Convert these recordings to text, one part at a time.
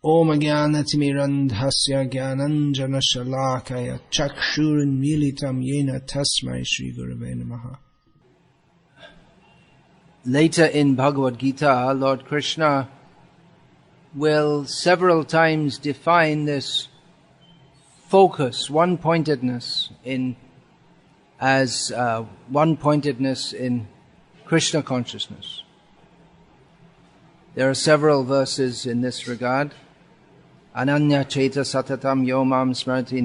Om Jnanatimirandhasya Jnananjana Shalakaya Chakshurunmilitam Yena Tasmai Shri Gurave Namaha. Later in Bhagavad-gita, Lord Krishna will several times define this focus, one-pointedness in Krishna consciousness. There are several verses in this regard. Ananya cheta satatam yomam smrati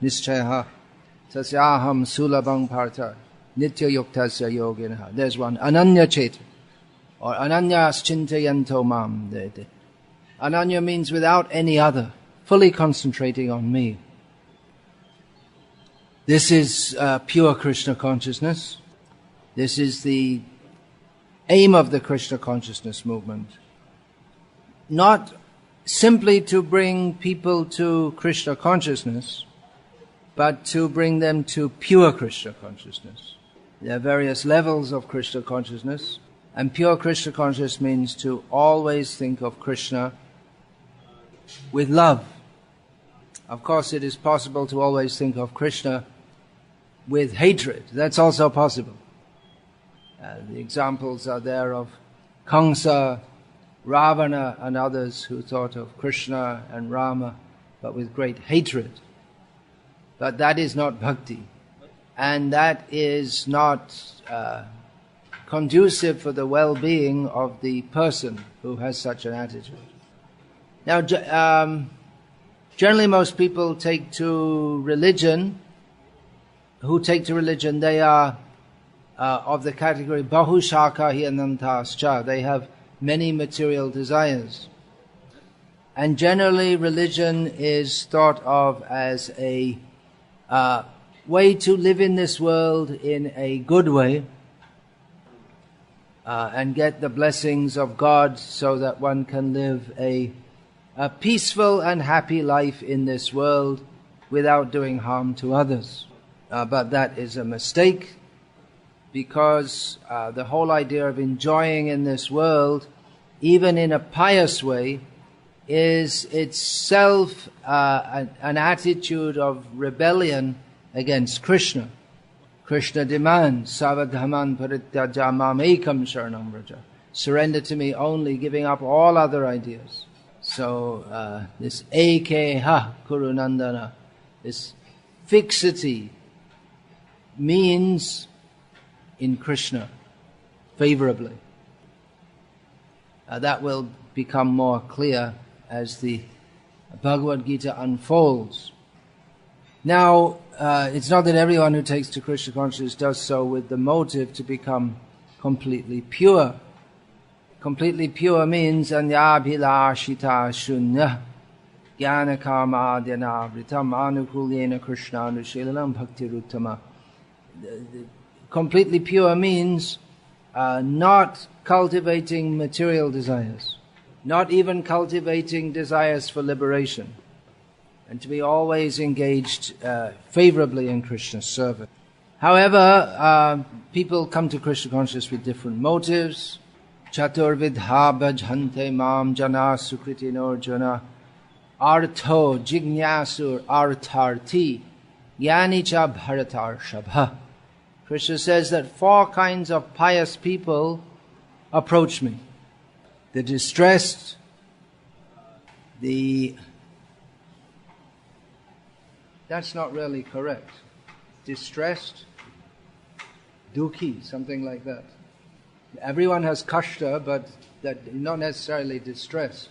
nischayaha tasyaham sulabhang partha nitya yuktasya yoginaha. There's one. Ananya cheta, or ananyas chintayanto mam. Ananya means without any other, fully concentrating on me. This is pure Krishna consciousness. This is the aim of the Krishna consciousness movement. Not simply to bring people to Krishna consciousness, but to bring them to pure Krishna consciousness. There are various levels of Krishna consciousness, and pure Krishna consciousness means to always think of Krishna with love. Of course, it is possible to always think of Krishna with hatred. That's also possible. The examples are there of Kamsa, Ravana and others who thought of Krishna and Rama but with great hatred. But that is not bhakti. And that is not conducive for the well-being of the person who has such an attitude. Now, generally most people take to religion, they are of the category bahushaka hiyanantascha. They have many material desires. And generally religion is thought of as a way to live in this world in a good way and get the blessings of God so that one can live a peaceful and happy life in this world without doing harm to others. But that is a mistake, because the whole idea of enjoying in this world, even in a pious way, is itself an attitude of rebellion against Krishna. Krishna demands, Savadhaman parityaja mam ekam sharanam vraja. Surrender to me only, giving up all other ideas. So this ekeha kurunandana, this fixity, means in Krishna favorably. That will become more clear as the Bhagavad-gita unfolds. Now, it's not that everyone who takes to Krishna consciousness does so with the motive to become completely pure. Completely pure means anyabhilashita shunya jnana karma dhyanavritam anukulyena krishna anushilanam bhaktiruttama. Completely pure means not cultivating material desires, not even cultivating desires for liberation, and to be always engaged favorably in Krishna's service. However, people come to Krishna consciousness with different motives. Chaturvidha bhajante mam jana sukritino jana artho jignasur artharti yanicha bharatar shabha. Krishna says that 4 kinds of pious people approach me. The distressed, that's not really correct. Distressed, dukhi, something like that. Everyone has kashta, but that not necessarily distressed.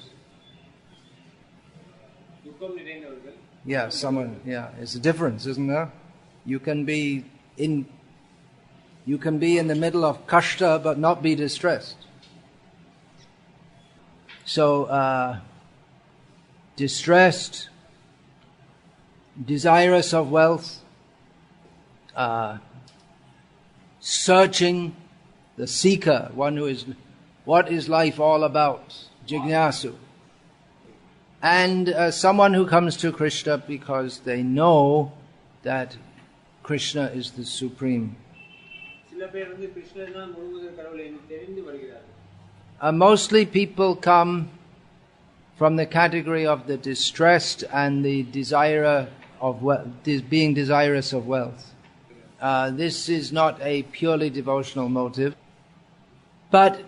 Yeah, it's a difference, isn't there? You can be in the middle of kashta but not be distressed. So, distressed, desirous of wealth, searching, the seeker, one who is, what is life all about? Jignasu. And someone who comes to Krishna because they know that Krishna is the supreme. Mostly people come from the category of the distressed and the desire of being desirous of wealth. This is not a purely devotional motive. But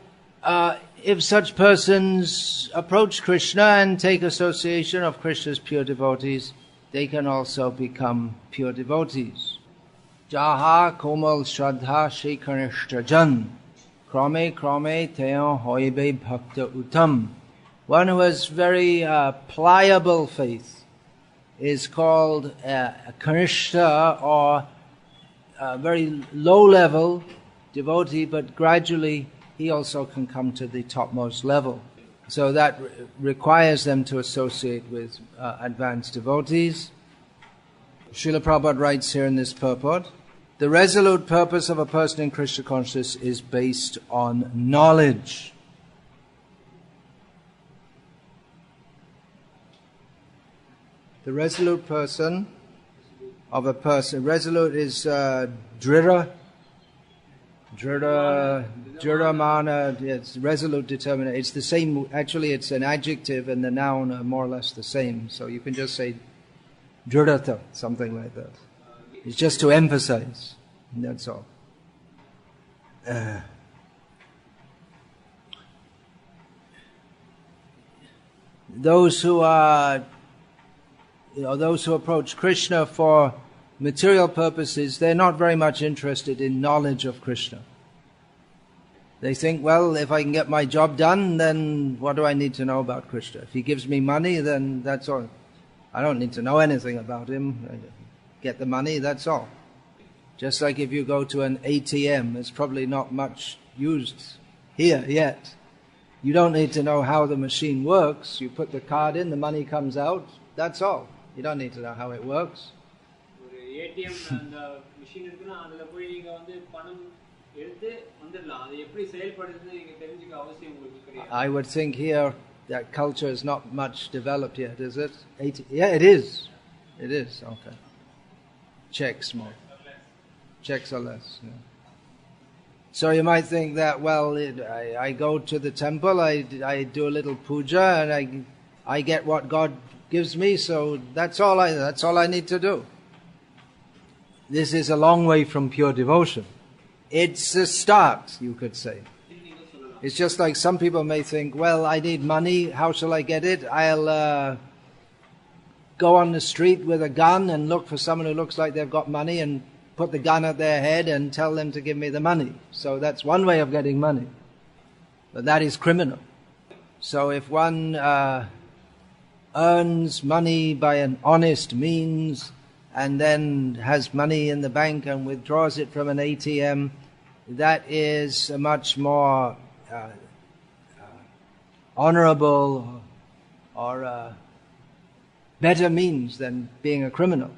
if such persons approach Krishna and take association of Krishna's pure devotees, they can also become pure devotees. Jaha komal shraddha shekarishta jan, krame krame teon hoibe bhakta uttam. One who has very pliable faith is called a kanishta, or a very low-level devotee, but gradually he also can come to the topmost level. So that requires them to associate with advanced devotees. Srila Prabhupada writes here in this purport, the resolute purpose of a person in Krishna consciousness is based on knowledge. The resolute person of a person, resolute is drira mana, it's resolute determination. It's the same, actually it's an adjective and the noun are more or less the same. So you can just say drirata, something like that. It's just to emphasize, that's all. Those who approach Krishna for material purposes, they're not very much interested in knowledge of Krishna. They think, well, if I can get my job done, then what do I need to know about Krishna? If he gives me money, then that's all. I don't need to know anything about him. I get the money, that's all. Just like if you go to an ATM, it's probably not much used here yet. You don't need to know how the machine works. You put the card in, the money comes out, that's all. You don't need to know how it works. I would think here that culture is not much developed yet, is it? Yeah, it is. It is, okay. Checks more. Checks are less. Yeah. So you might think that, well, I go to the temple, I do a little puja, and I get what God gives me, so that's all I need to do. This is a long way from pure devotion. It's a start, you could say. It's just like some people may think, well, I need money, how shall I get it? I'll go on the street with a gun and look for someone who looks like they've got money and put the gun at their head and tell them to give me the money. So that's one way of getting money. But that is criminal. So if one earns money by an honest means and then has money in the bank and withdraws it from an ATM, that is a much more honorable or better means than being a criminal.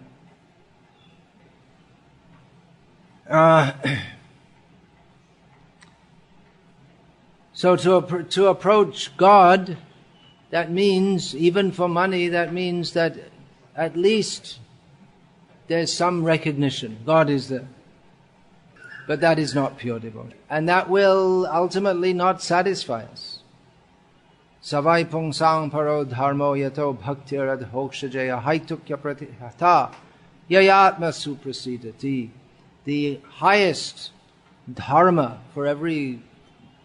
So to approach God, that means, even for money, that means that at least there's some recognition. God is there. But that is not pure devotion. And that will ultimately not satisfy us. Savai pungsang paro dharmo yato bhaktirad hokshajaya haitukya pratihata yayatma suprasidati. The highest dharma for every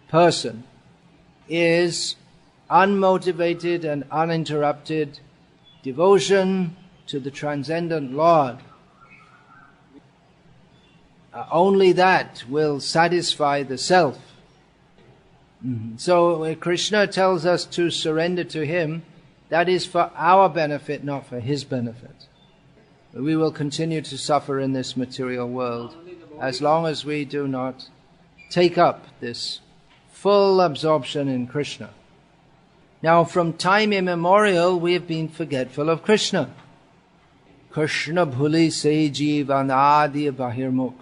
person is unmotivated and uninterrupted devotion to the transcendent Lord. Only that will satisfy the self. So Krishna tells us to surrender to Him. That is for our benefit, not for His benefit. We will continue to suffer in this material world as long as we do not take up this full absorption in Krishna. Now, from time immemorial, we have been forgetful of Krishna. Krishna bhuli se jivanadi bahirmukh.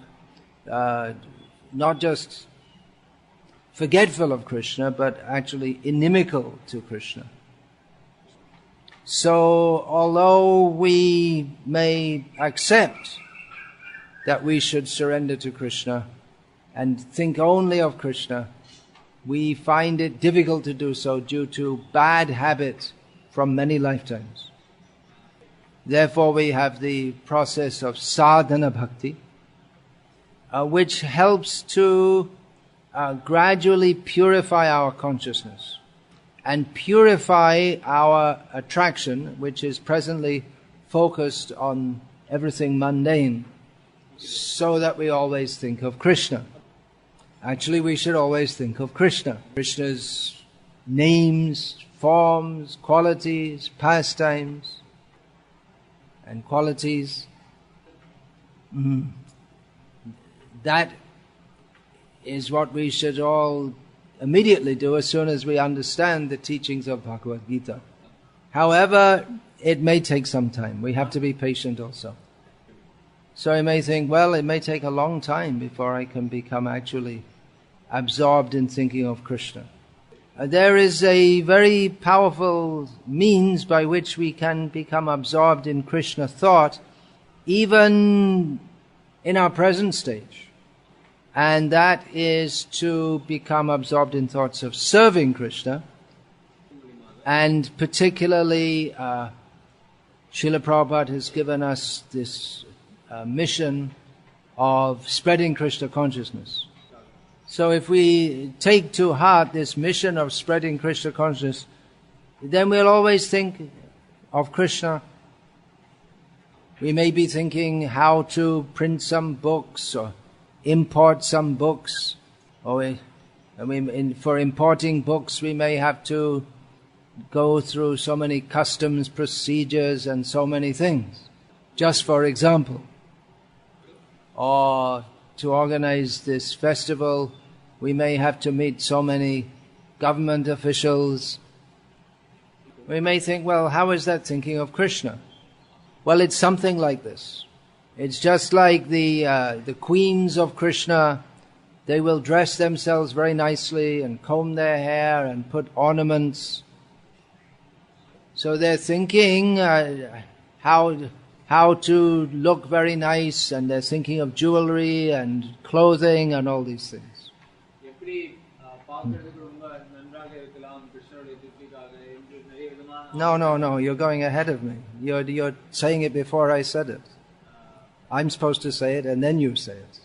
Not just forgetful of Krishna, but actually inimical to Krishna. So, although we may accept that we should surrender to Krishna and think only of Krishna, we find it difficult to do so due to bad habit from many lifetimes. Therefore we have the process of sadhana bhakti, which helps to gradually purify our consciousness and purify our attraction, which is presently focused on everything mundane, so that we always think of Krishna. Actually, we should always think of Krishna. Krishna's names, forms, qualities, pastimes, and qualities. That is what we should all immediately do as soon as we understand the teachings of Bhagavad-gita. However, it may take some time. We have to be patient also. So you may think, well, it may take a long time before I can become actually absorbed in thinking of Krishna. There is a very powerful means by which we can become absorbed in Krishna thought, even in our present stage. And that is to become absorbed in thoughts of serving Krishna. And particularly, Srila Prabhupada has given us this mission of spreading Krishna consciousness. So if we take to heart this mission of spreading Krishna consciousness, then we'll always think of Krishna. We may be thinking how to print some books or import some books. For importing books we may have to go through so many customs procedures and so many things, just for example. Or to organize this festival, we may have to meet so many government officials. We may think, well, how is that thinking of Krishna? Well, it's something like this. It's just like the queens of Krishna. They will dress themselves very nicely and comb their hair and put ornaments. So they're thinking how to look very nice, and they're thinking of jewelry and clothing and all these things. No, you're going ahead of me. You're saying it before I said it. I'm supposed to say it and then you say it.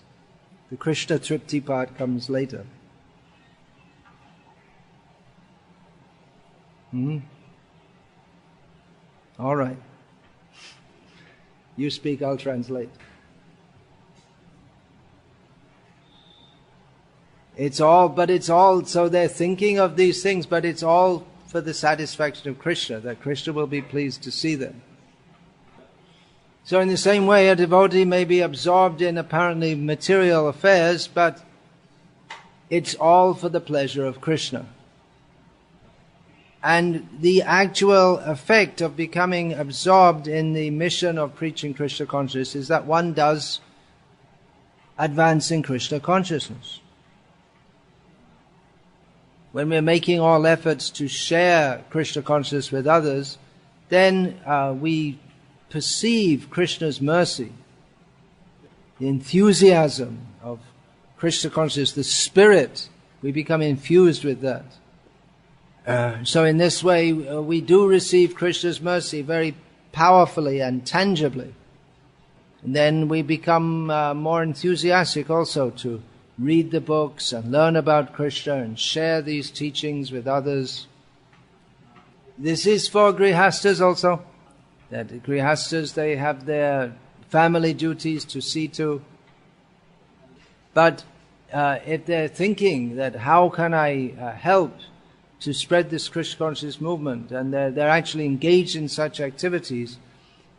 The Krishna Tripti part comes later. All right. You speak, I'll translate. It's all, so they're thinking of these things, but it's all for the satisfaction of Krishna, that Krishna will be pleased to see them. So in the same way, a devotee may be absorbed in apparently material affairs, but it's all for the pleasure of Krishna. And the actual effect of becoming absorbed in the mission of preaching Krishna consciousness is that one does advance in Krishna consciousness. When we're making all efforts to share Krishna consciousness with others, then we perceive Krishna's mercy, the enthusiasm of Krishna consciousness, the spirit, we become infused with that. So in this way, we do receive Krishna's mercy very powerfully and tangibly. And then we become more enthusiastic also to read the books and learn about Krishna and share these teachings with others. This is for grihastas also. That grihastas, they have their family duties to see to. But if they're thinking that how can I help to spread this Krishna consciousness movement, and they're actually engaged in such activities,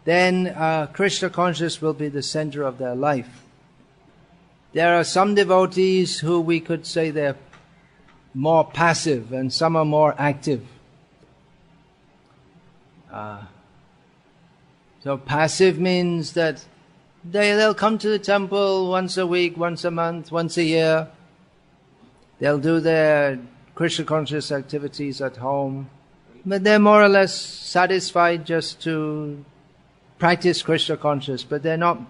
then Krishna consciousness will be the center of their life. There are some devotees who we could say they're more passive and some are more active. So passive means that they'll come to the temple once a week, once a month, once a year. They'll do their Krishna conscious activities at home. But they're more or less satisfied just to practice Krishna consciousness, but they're not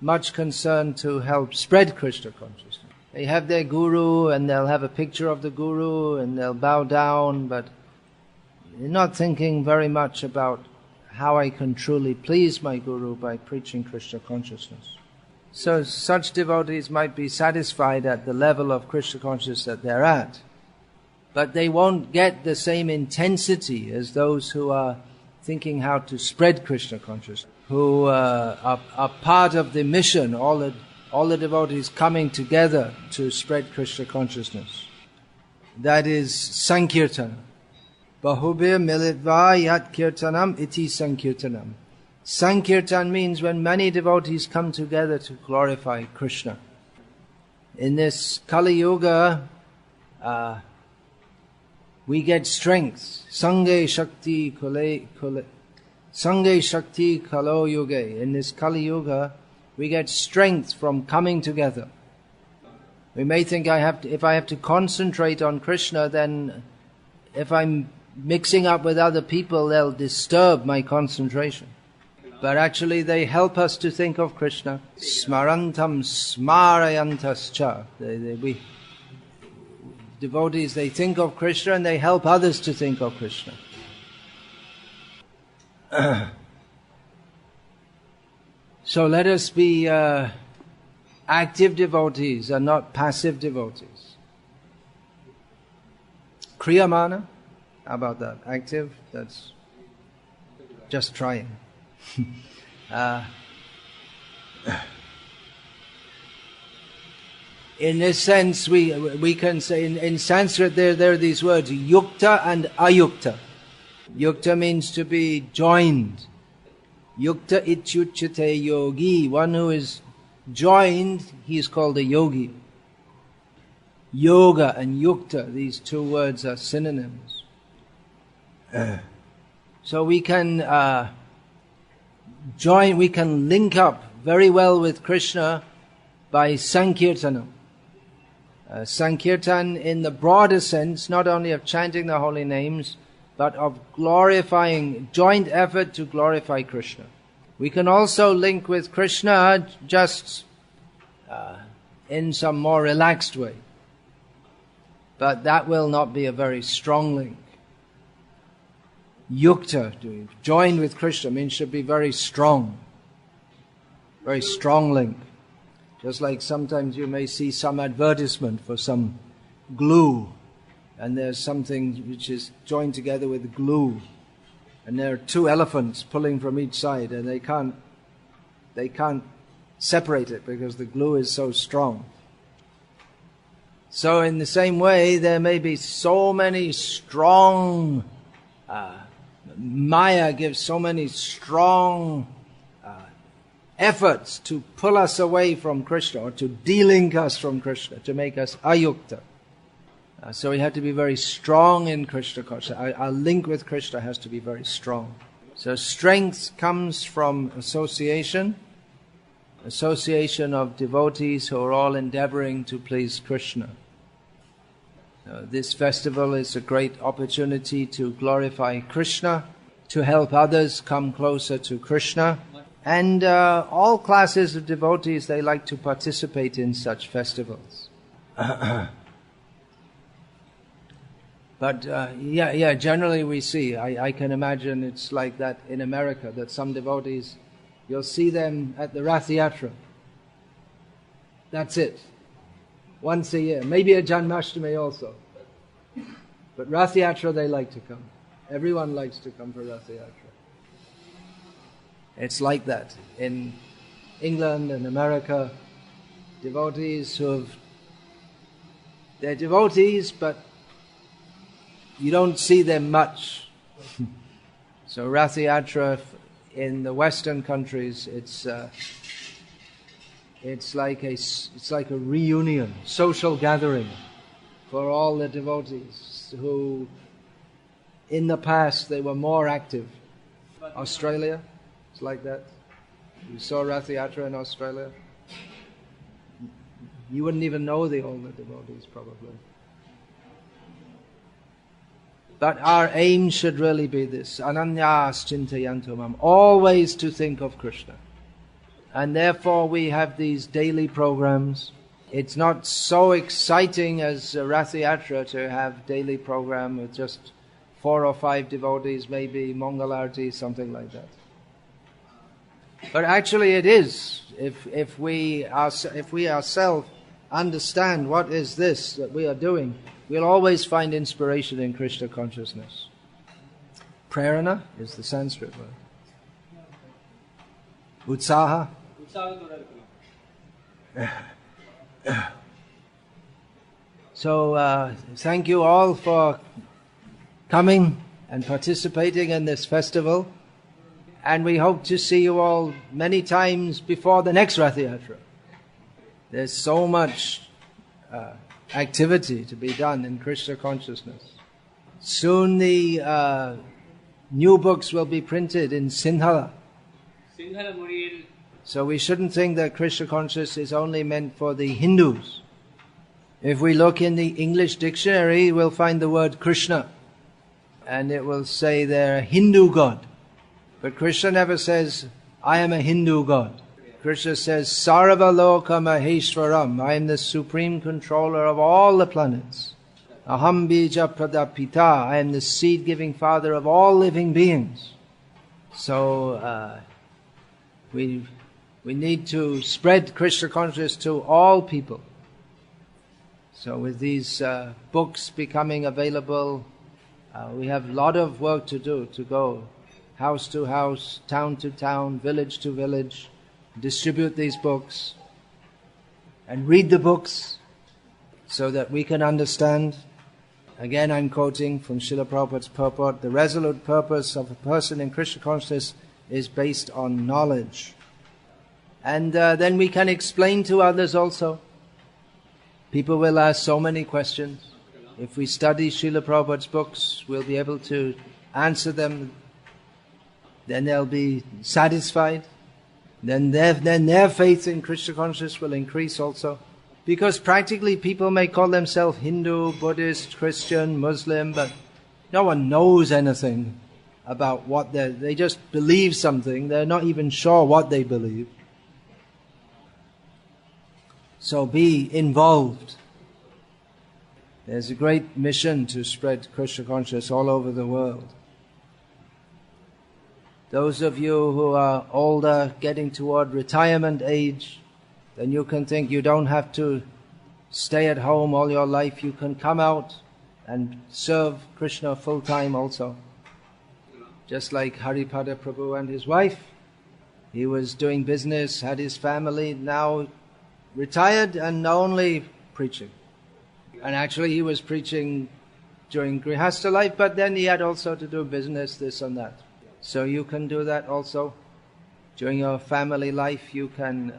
much concerned to help spread Krishna consciousness. They have their guru and they'll have a picture of the guru and they'll bow down, but not thinking very much about how I can truly please my Guru by preaching Krishna consciousness. So such devotees might be satisfied at the level of Krishna consciousness that they're at, but they won't get the same intensity as those who are thinking how to spread Krishna consciousness, who are part of the mission, all the devotees coming together to spread Krishna consciousness. That is Sankirtana. Bahubir militva yat kirtanam iti Sankirtanam. Sankirtan means when many devotees come together to glorify Krishna. In this Kali Yuga, we get strength. Sange Shakti Kalo Yuge. In this Kali Yuga, we get strength from coming together. We may think if I have to concentrate on Krishna, then if I'm mixing up with other people, they'll disturb my concentration. But actually they help us to think of Krishna. Smarantam smarayantascha. Devotees, they think of Krishna and they help others to think of Krishna. So let us be active devotees and not passive devotees. Kriyamana, how about that? Active, that's just trying. In this sense, we can say in Sanskrit there are these words yukta and ayukta. Yukta means to be joined. Yukta ityuchyate yogi. One who is joined, he is called a yogi. Yoga and yukta, these two words are synonyms. So we can we can link up very well with Krishna by Sankirtanam. Sankirtan in the broader sense, not only of chanting the holy names, but of glorifying, joint effort to glorify Krishna. We can also link with Krishna just in some more relaxed way. But that will not be a very strong link. Yukta, to join with Krishna, means should be very strong link. Just like sometimes you may see some advertisement for some glue, and there's something which is joined together with glue, and there are two elephants pulling from each side, and they can't separate it because the glue is so strong. So in the same way, there may be so many strong Maya gives so many strong efforts to pull us away from Krishna, or to de-link us from Krishna, to make us ayukta. So we have to be very strong in Krishna consciousness. Our link with Krishna has to be very strong. So strength comes from association of devotees who are all endeavoring to please Krishna. This festival is a great opportunity to glorify Krishna, to help others come closer to Krishna. And all classes of devotees, they like to participate in such festivals. But generally we see, I can imagine it's like that in America, that some devotees, you'll see them at the Rath Yatra. That's it. Once a year. Maybe a Janmashtami also. But Rath Yatra they like to come. Everyone likes to come for Rath Yatra. It's like that. In England and America, devotees they're devotees, but you don't see them much. So Rath Yatra in the Western countries, it's like a reunion, social gathering for all the devotees who, in the past, they were more active. Australia, it's like that. You saw Rath Yatra in Australia. You wouldn't even know all the devotees, probably. But our aim should really be this: ananyas chintayanto mam, always to think of Krishna. And therefore we have these daily programs. It's not so exciting as Rath Yatra to have daily program with just 4 or 5 devotees, maybe Mangalarti, something like that. But actually it is. If we ourselves understand what is this that we are doing, we'll always find inspiration in Krishna consciousness. Prerana is the Sanskrit word. Utsaha. So thank you all for coming and participating in this festival. And we hope to see you all many times before the next Rath Yatra. There's so much activity to be done in Krishna consciousness. Soon the new books will be printed in Sinhala. So we shouldn't think that Krishna consciousness is only meant for the Hindus. If we look in the English dictionary, we'll find the word Krishna. And it will say they're a Hindu god. But Krishna never says, I am a Hindu god. Krishna says, Sarva Loka Maheshwaram, I am the supreme controller of all the planets. Aham Bija Pradapita, I am the seed-giving father of all living beings. So we need to spread Krishna consciousness to all people. So with these books becoming available, we have a lot of work to do, to go house to house, town to town, village to village, distribute these books and read the books so that we can understand. Again, I'm quoting from Srila Prabhupada's purport, the resolute purpose of a person in Krishna consciousness is based on knowledge. And then we can explain to others also. People will ask so many questions. If we study Srila Prabhupada's books, we'll be able to answer them. Then they'll be satisfied. Then their faith in Krishna consciousness will increase also. Because practically people may call themselves Hindu, Buddhist, Christian, Muslim, but no one knows anything about what they just believe something. They're not even sure what they believe. So be involved. There's a great mission to spread Krishna consciousness all over the world. Those of you who are older, getting toward retirement age, then you can think you don't have to stay at home all your life. You can come out and serve Krishna full time also. Just like Haripada Prabhu and his wife. He was doing business, had his family, now retired and only preaching. And actually he was preaching during Grihastha life, but then he had also to do business, this and that. So you can do that also. During your family life you can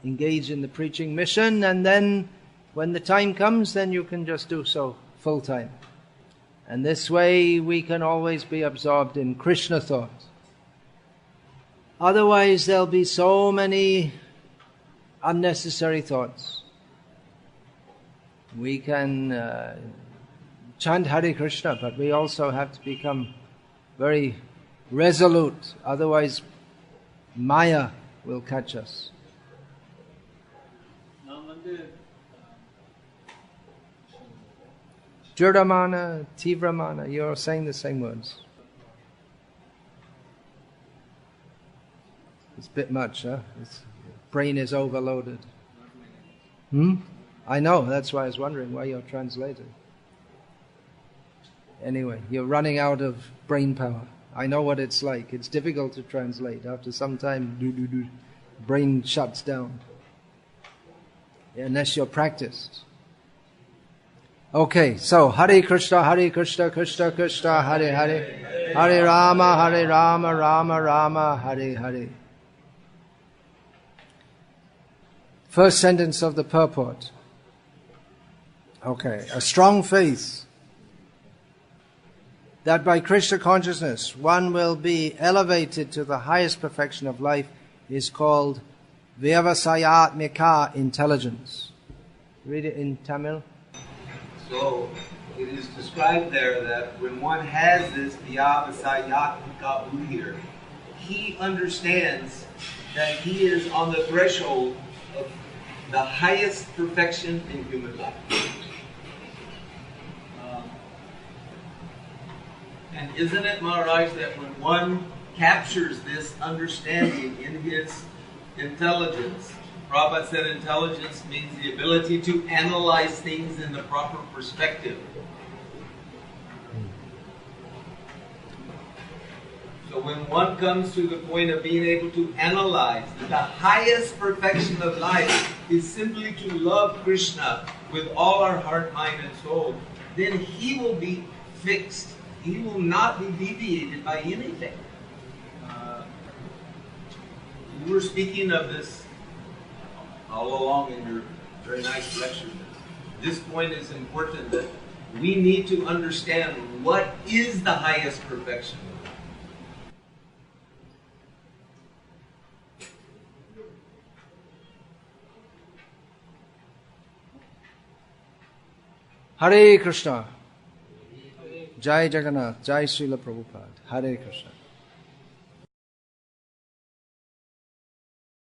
engage in the preaching mission, and then when the time comes, then you can just do so full time. And this way we can always be absorbed in Krishna thought. Otherwise there'll be so many unnecessary thoughts. We can chant Hare Krishna, but we also have to become very resolute. Otherwise Maya will catch us. Jurdamana, Tivramana, you're saying the same words. It's a bit much, huh? Brain is overloaded. I know, that's why I was wondering why you're translating. Anyway, you're running out of brain power. I know what it's like. It's difficult to translate. After some time, brain shuts down. Unless you're practiced. Okay, so Hare Krishna, Krishna Krishna, Hare Hare. Hare Rama, Rama Rama, Hare Hare. First sentence of the purport. Okay, a strong faith that by Krishna consciousness one will be elevated to the highest perfection of life is called Vyavasayatmika intelligence. Read it in Tamil. So it is described there that when one has this Vyavasayatmika buddhi, he understands that he is on the threshold of the highest perfection in human life. And isn't it, Maharaj, that when one captures this understanding in his intelligence, Prabhupada said intelligence means the ability to analyze things in the proper perspective. So when one comes to the point of being able to analyze, the highest perfection of life is simply to love Krishna with all our heart, mind, and soul, then he will be fixed. He will not be deviated by anything. You were speaking of this all along in your very nice lecture. This point is important, that we need to understand what is the highest perfection. Hare Krishna. Jai Jagannath. Jai Srila Prabhupada. Hare Krishna.